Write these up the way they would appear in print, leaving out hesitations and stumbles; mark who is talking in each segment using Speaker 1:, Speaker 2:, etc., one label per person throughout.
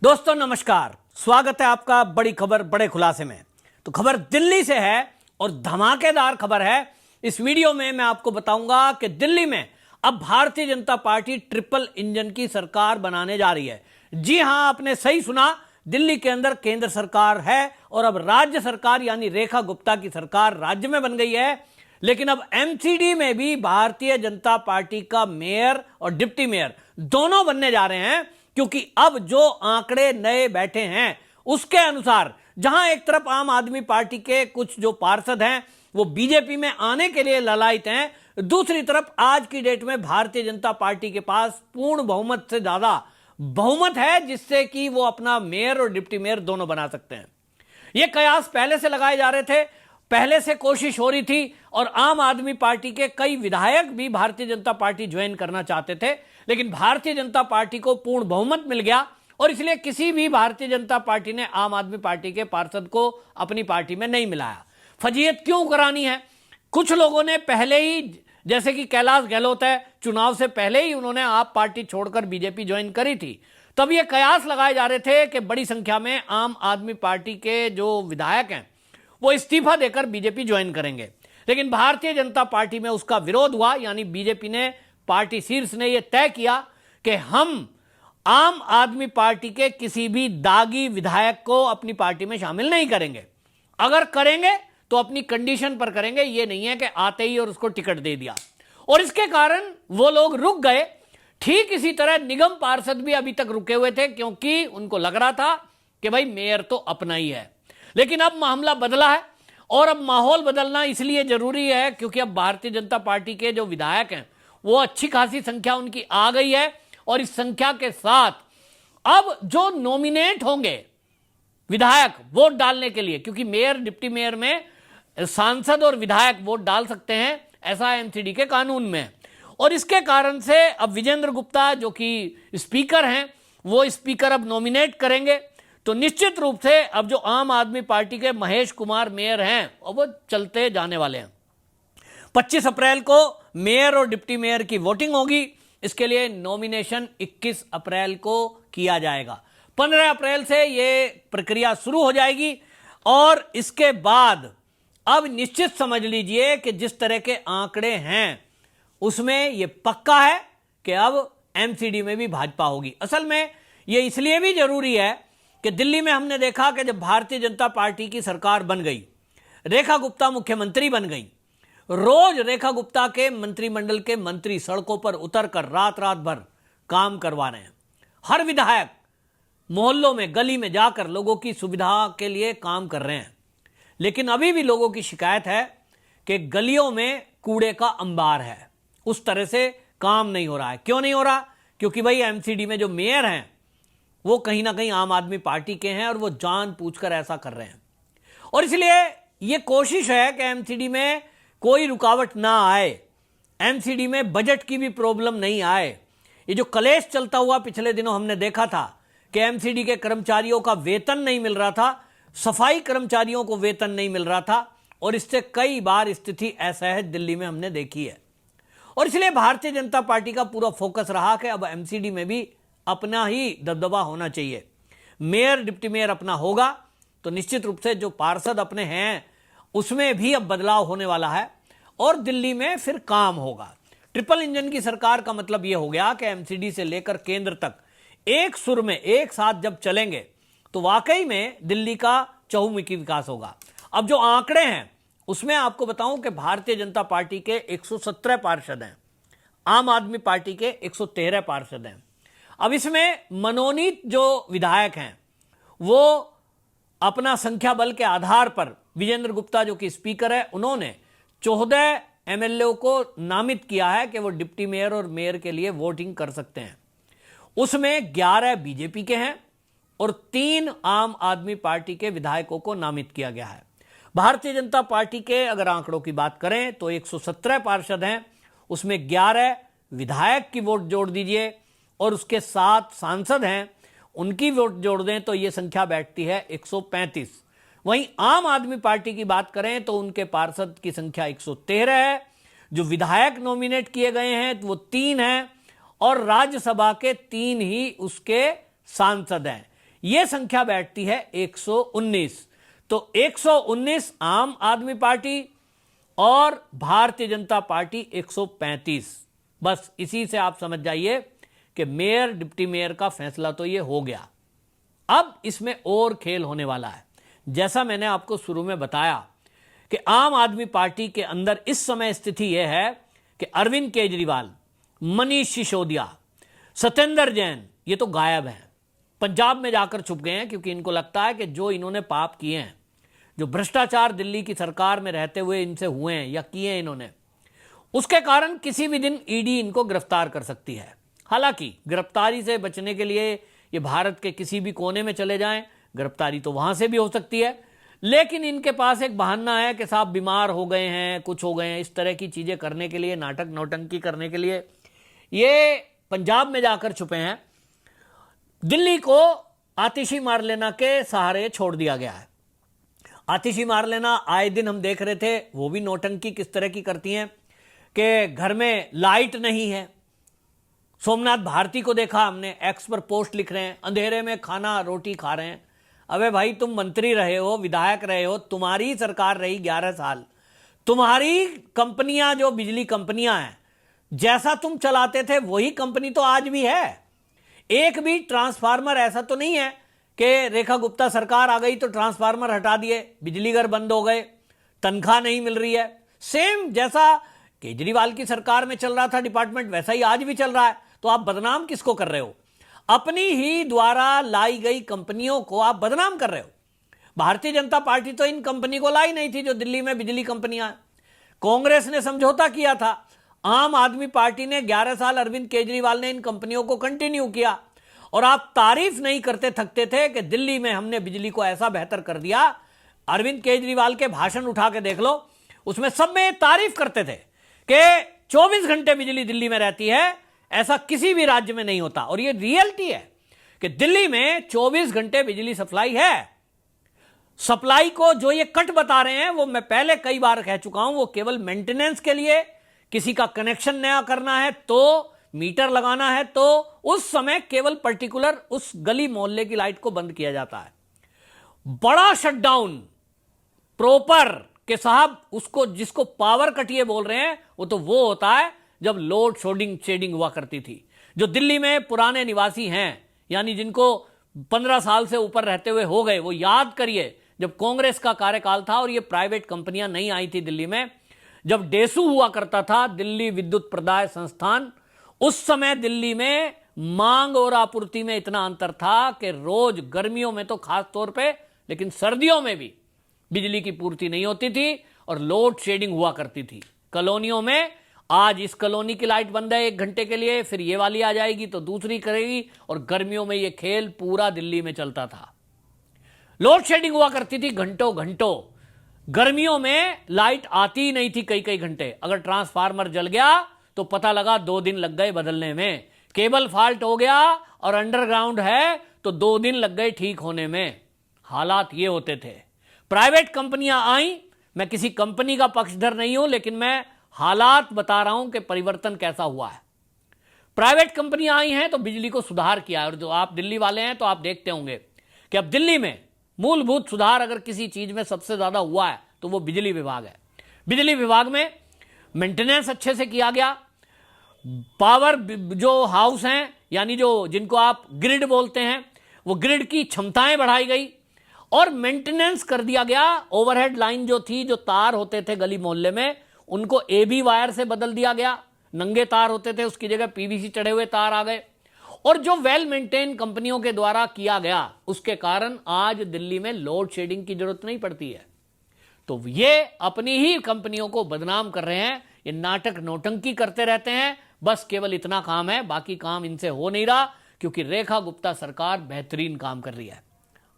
Speaker 1: दोस्तों नमस्कार, स्वागत है आपका बड़ी खबर बड़े खुलासे में। तो खबर दिल्ली से है और धमाकेदार खबर है। इस वीडियो में मैं आपको बताऊंगा कि दिल्ली में अब Bharatiya Janata party triple engine की सरकार बनाने जा रही है। जी हां, आपने सही सुना, दिल्ली के अंदर केंद्र सरकार है और अब राज्य सरकार यानी रेखा गुप्ता की सरकार राज्य में बन गई है। लेकिन अब एमसीडी में भी भारतीय जनता पार्टी का मेयर और डिप्टी मेयर दोनों बनने जा रहे हैं, क्योंकि अब जो आंकड़े नए बैठे हैं उसके अनुसार जहां एक तरफ आम आदमी पार्टी के कुछ जो पार्षद हैं वो बीजेपी में आने के लिए ललायित हैं, दूसरी तरफ आज की डेट में भारतीय जनता पार्टी के पास पूर्ण बहुमत से ज्यादा बहुमत है, जिससे कि वो अपना मेयर और डिप्टी मेयर दोनों बना सकते हैं। ये कयास पहले से लगाए जा रहे थे, पहले से कोशिश हो रही थी और आम आदमी पार्टी के कई विधायक भी भारतीय जनता पार्टी ज्वाइन करना चाहते थे, लेकिन भारतीय जनता पार्टी को पूर्ण बहुमत मिल गया और इसलिए किसी भी भारतीय जनता पार्टी ने आम आदमी पार्टी के पार्षद को अपनी पार्टी में नहीं मिलाया। फजीयत क्यों करानी है? कुछ लोगों ने पहले ही, जैसे कि कैलाश गहलोत है, चुनाव से पहले ही उन्होंने आप पार्टी छोड़कर बीजेपी ज्वाइन करी थी। तब ये कयास लगाए जा रहे थे कि बड़ी संख्या में आम आदमी पार्टी के जो विधायक हैं वो इस्तीफा देकर बीजेपी ज्वाइन करेंगे, लेकिन भारतीय जनता पार्टी में उसका विरोध हुआ। यानी बीजेपी ने, पार्टी शीर्ष ने यह तय किया कि हम आम आदमी पार्टी के किसी भी दागी विधायक को अपनी पार्टी में शामिल नहीं करेंगे। अगर करेंगे तो अपनी कंडीशन पर करेंगे, यह नहीं है कि आते ही और उसको टिकट दे दिया। और इसके कारण वो लोग रुक गए। ठीक इसी तरह निगम पार्षद भी अभी तक रुके हुए थे, क्योंकि उनको लग रहा था कि भाई मेयर तो अपना ही है। लेकिन अब मामला बदला है और अब माहौल बदलना इसलिए जरूरी है क्योंकि अब भारतीय जनता पार्टी के जो विधायक हैं वो अच्छी खासी संख्या उनकी आ गई है और इस संख्या के साथ अब जो नॉमिनेट होंगे विधायक वोट डालने के लिए, क्योंकि मेयर डिप्टी मेयर में सांसद और विधायक वोट डाल सकते हैं, ऐसा एमसीडी के कानून में। और इसके कारण से अब विजेंद्र गुप्ता जो कि स्पीकर हैं वो स्पीकर अब नॉमिनेट करेंगे। तो निश्चित रूप से अब जो आम आदमी पार्टी के महेश कुमार मेयर हैं वो चलते जाने वाले हैं। 25 अप्रैल को मेयर और डिप्टी मेयर की वोटिंग होगी। इसके लिए नॉमिनेशन 21 अप्रैल को किया जाएगा। 15 अप्रैल से ये प्रक्रिया शुरू हो जाएगी और इसके बाद अब निश्चित समझ लीजिए कि जिस तरह के आंकड़े हैं उसमें ये पक्का है कि अब एमसीडी में भी भाजपा होगी। असल में ये इसलिए भी जरूरी है कि दिल्ली में हमने देखा कि जब भारतीय जनता पार्टी की सरकार बन गई, रेखा गुप्ता मुख्यमंत्री बन गई, रोज रेखा गुप्ता के मंत्रिमंडल के मंत्री सड़कों पर उतरकर रात रात भर काम करवा रहे हैं। हर विधायक मोहल्लों में, गली में जाकर लोगों की सुविधा के लिए काम कर रहे हैं। लेकिन अभी भी लोगों की शिकायत है कि गलियों में कूड़े का अंबार है, उस तरह से काम नहीं हो रहा है। क्यों नहीं हो रहा? क्योंकि भाई एमसीडी में जो मेयर हैं वो कहीं ना कहीं आम आदमी पार्टी के हैं और वो जानबूझकर ऐसा कर रहे हैं। और इसलिए ये कोशिश है कि एमसीडी में कोई रुकावट ना आए, एमसीडी में बजट की भी प्रॉब्लम नहीं आए। ये जो कलेश चलता हुआ पिछले दिनों हमने देखा था कि एमसीडी के कर्मचारियों का वेतन नहीं मिल रहा था, सफाई कर्मचारियों को वेतन नहीं मिल रहा था, और इससे कई बार स्थिति असहज दिल्ली में हमने देखी है। और इसलिए भारतीय जनता पार्टी का पूरा फोकस रहा कि अब एमसीडी में भी अपना ही दबदबा होना चाहिए। मेयर डिप्टी मेयर अपना होगा तो निश्चित रूप से जो पार्षद अपने हैं उसमें भी अब बदलाव होने वाला है और दिल्ली में फिर काम होगा। ट्रिपल इंजन की सरकार का मतलब यह हो गया कि एमसीडी से लेकर केंद्र तक एक सुर में एक साथ जब चलेंगे तो वाकई में दिल्ली का चहुमुखी विकास होगा। अब जो आंकड़े हैं उसमें आपको बताऊं कि भारतीय जनता पार्टी के 117 पार्षद हैं, आम आदमी पार्टी के 113 पार्षद हैं। अब इसमें मनोनीत जो विधायक हैं वो अपना संख्या बल के आधार पर, विजेंद्र गुप्ता जो कि स्पीकर है, उन्होंने 14 एमएलए को नामित किया है कि वो डिप्टी मेयर और मेयर के लिए वोटिंग कर सकते हैं। उसमें 11 बीजेपी के हैं और 3 आम आदमी पार्टी के विधायकों को नामित किया गया है। भारतीय जनता पार्टी के अगर आंकड़ों की बात करें तो 117 पार्षद हैं, उसमें 11 विधायक की वोट जोड़ दीजिए और उसके 7 सांसद हैं, उनकी वोट जोड़ दें तो यह संख्या बैठती है 135। वहीं आम आदमी पार्टी की बात करें तो उनके पार्षद की संख्या 113 है, जो विधायक नॉमिनेट किए गए हैं वो 3 हैं और राज्यसभा के 3 ही उसके सांसद हैं। यह संख्या बैठती है 119। तो 119 आम आदमी पार्टी और भारतीय जनता पार्टी 135। बस इसी से आप समझ जाइए कि मेयर डिप्टी मेयर का फैसला तो यह हो गया। अब इसमें और खेल होने वाला है। जैसा मैंने आपको शुरू में बताया कि आम आदमी पार्टी के अंदर इस समय स्थिति यह है कि अरविंद केजरीवाल, मनीष सिसोदिया, सत्येंद्र जैन ये तो गायब हैं, पंजाब में जाकर छुप गए हैं, क्योंकि इनको लगता है कि जो इन्होंने पाप किए हैं, जो भ्रष्टाचार दिल्ली की सरकार में रहते हुए इनसे हुए हैं या किए हैं इन्होंने, उसके कारण किसी भी दिन ईडी इनको गिरफ्तार कर सकती है। हालांकि गिरफ्तारी से बचने के लिए ये भारत के किसी भी कोने में चले जाएं, गिरफ्तारी तो वहां से भी हो सकती है, लेकिन इनके पास एक बहाना है कि साहब बीमार हो गए हैं, कुछ हो गए हैं, इस तरह की चीजें करने के लिए, नाटक नौटंकी करने के लिए ये पंजाब में जाकर छुपे हैं। दिल्ली को आतिशी मार लेना के सहारे छोड़ दिया गया है। आतिशी मार लेना आए दिन हम देख रहे थे, वो भी नौटंकी किस तरह की करती हैं कि घर में लाइट नहीं है। सोमनाथ भारती को देखा हमने, एक्स पर पोस्ट लिख रहे हैं, अंधेरे में खाना रोटी खा रहे हैं। अबे भाई, तुम मंत्री रहे हो, विधायक रहे हो, तुम्हारी सरकार रही 11 साल, तुम्हारी कंपनियां जो बिजली कंपनियां हैं, जैसा तुम चलाते थे वही कंपनी तो आज भी है। एक भी ट्रांसफार्मर ऐसा तो नहीं है कि रेखा गुप्ता सरकार आ गई तो ट्रांसफार्मर हटा दिए, बिजली घर बंद हो गए, तनख्वाह नहीं मिल रही है। सेम जैसा केजरीवाल की सरकार में चल रहा था डिपार्टमेंट, वैसा ही आज भी चल रहा है। तो आप बदनाम किसको कर रहे हो? अपनी ही द्वारा लाई गई कंपनियों को आप बदनाम कर रहे हो। भारतीय जनता पार्टी तो इन कंपनी को लाई नहीं थी जो दिल्ली में बिजली कंपनियां हैं। कांग्रेस ने समझौता किया था, आम आदमी पार्टी ने 11 साल अरविंद केजरीवाल ने इन कंपनियों को कंटिन्यू किया। और आप तारीफ नहीं करते थकते थे कि दिल्ली में हमने बिजली को ऐसा बेहतर कर दिया। अरविंद केजरीवाल के भाषण उठा के देख लो, उसमें सब में तारीफ करते थे कि 24 घंटे बिजली दिल्ली में रहती है, ऐसा किसी भी राज्य में नहीं होता। और ये रियलिटी है कि दिल्ली में 24 घंटे बिजली सप्लाई है। सप्लाई को जो ये कट बता रहे हैं वो मैं पहले कई बार कह चुका हूं, वो केवल मेंटेनेंस के लिए, किसी का कनेक्शन नया करना है तो, मीटर लगाना है तो उस समय केवल पर्टिकुलर उस गली मोहल्ले की लाइट को बंद किया जाता है। बड़ा शटडाउन प्रॉपर के साहब उसको, जिसको पावर कटिए बोल रहे हैं, वो होता है जब लोड शेडिंग हुआ करती थी। जो दिल्ली में पुराने निवासी हैं, यानी जिनको 15 साल से ऊपर रहते हुए हो गए, वो याद करिए जब कांग्रेस का कार्यकाल था और ये प्राइवेट कंपनियां नहीं आई थी दिल्ली में, जब डेसू हुआ करता था, दिल्ली विद्युत प्रदाय संस्थान, उस समय दिल्ली में मांग और आपूर्ति में इतना अंतर था कि रोज गर्मियों में तो खास तौर पे, लेकिन सर्दियों में भी बिजली की पूर्ति नहीं होती थी और लोड शेडिंग हुआ करती थी कॉलोनियों में। आज इस कॉलोनी की लाइट बंद है 1 घंटे के लिए, फिर ये वाली आ जाएगी तो दूसरी करेगी, और गर्मियों में ये खेल पूरा दिल्ली में चलता था। लोड शेडिंग हुआ करती थी घंटों घंटों। गर्मियों में लाइट आती ही नहीं थी कई घंटे। अगर ट्रांसफार्मर जल गया तो पता लगा 2 दिन लग गए बदलने में। केबल फॉल्ट हो गया और अंडरग्राउंड है तो 2 दिन लग गए ठीक होने में। हालात ये होते थे। प्राइवेट कंपनियां आई, मैं किसी कंपनी का पक्षधर नहीं हूं, लेकिन मैं हालात बता रहा हूं कि परिवर्तन कैसा हुआ है। प्राइवेट कंपनियां आई हैं तो बिजली को सुधार किया है। और जो आप दिल्ली वाले हैं तो आप देखते होंगे कि अब दिल्ली में मूलभूत सुधार अगर किसी चीज में सबसे ज्यादा हुआ है तो वो बिजली विभाग है। बिजली विभाग में मेंटेनेंस अच्छे से किया गया। पावर जो हाउस हैं, यानी जो जिनको आप ग्रिड बोलते हैं, वो ग्रिड की क्षमताएं बढ़ाई गई और मेंटेनेंस कर दिया गया। ओवरहेड लाइन जो थी, जो तार होते थे गली मोहल्ले में, उनको एबी वायर से बदल दिया गया। नंगे तार होते थे, उसकी जगह पीवीसी चढ़े हुए तार आ गए। और जो वेल मेंटेन कंपनियों के द्वारा किया गया, उसके कारण आज दिल्ली में लोड शेडिंग की जरूरत नहीं पड़ती है। तो ये अपनी ही कंपनियों को बदनाम कर रहे हैं, ये नाटक नौटंकी करते रहते हैं। बस केवल इतना काम है, बाकी काम इनसे हो नहीं रहा, क्योंकि रेखा गुप्ता सरकार बेहतरीन काम कर रही है।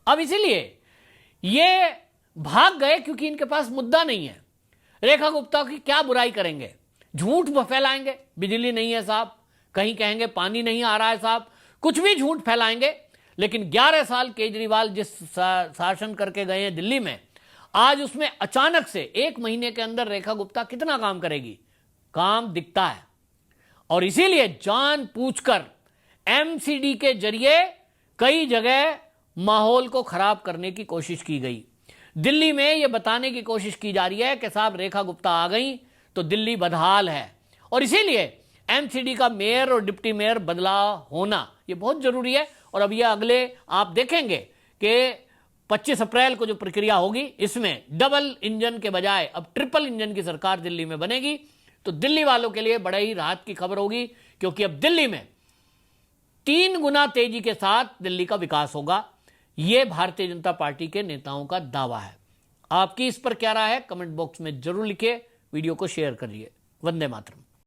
Speaker 1: अब इसीलिए ये भाग गए, क्योंकि इनके पास मुद्दा नहीं है। रेखा गुप्ता की क्या बुराई करेंगे? झूठ फैलाएंगे, बिजली नहीं है साहब, कहीं कहेंगे पानी नहीं आ रहा है साहब, कुछ भी झूठ फैलाएंगे। लेकिन 11 साल केजरीवाल जिस शासन करके गए हैं दिल्ली में, आज उसमें अचानक से 1 महीने के अंदर रेखा गुप्ता कितना काम करेगी? काम दिखता है। और इसीलिए जानबूझकर एमसीडी के जरिए कई जगह माहौल को खराब करने की कोशिश की गई। दिल्ली में यह बताने की कोशिश की जा रही है कि साहब रेखा गुप्ता आ गई तो दिल्ली बदहाल है, और इसीलिए एमसीडी का मेयर और डिप्टी मेयर बदलाव होना यह बहुत जरूरी है। और अब यह अगले आप देखेंगे कि 25 अप्रैल को जो प्रक्रिया होगी, इसमें डबल इंजन के बजाय अब ट्रिपल इंजन की सरकार दिल्ली में बनेगी। तो दिल्ली वालों के लिए बड़ा ही राहत की खबर होगी, क्योंकि अब दिल्ली में 3 गुना तेजी के साथ दिल्ली का विकास होगा। यह भारतीय जनता पार्टी के नेताओं का दावा है। आपकी इस पर क्या राय है, कमेंट बॉक्स में जरूर लिखिए, वीडियो को शेयर करिए। वंदे मातरम।